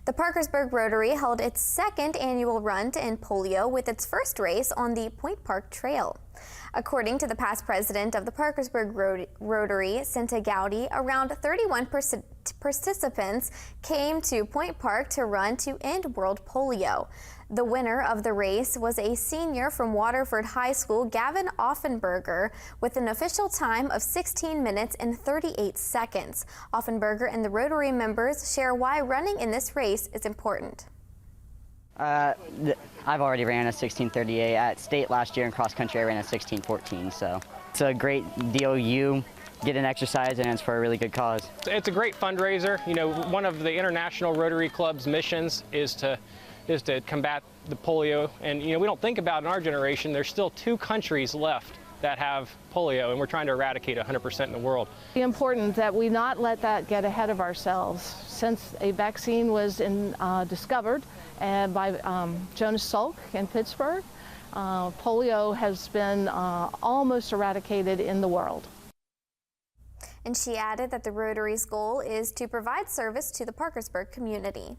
The Parkersburg Rotary held its second annual run to end polio with its first race on the Point Park Trail. According to the past president of the Parkersburg Rotary, Cinta Gowdy, around 31 participants came to Point Park to run to end world polio. The winner of the race was a senior from Waterford High School, Gavin Offenberger, with an official time of 16 minutes and 38 seconds. Offenberger and the Rotary members share why running in this race is important. I've already ran a 16:38 at state last year. In cross country I ran a 16:14, so it's a great deal. You get an exercise and it's for a really good cause. It's a great fundraiser. You know, one of the International Rotary Club's missions is to combat the polio, and we don't think about in our generation there's still 2 countries left that have polio, and we're trying to eradicate 100% in the world. It's important that we not let that get ahead of ourselves. Since a vaccine was discovered by Jonas Salk in Pittsburgh, polio has been almost eradicated in the world. And she added that the Rotary's goal is to provide service to the Parkersburg community.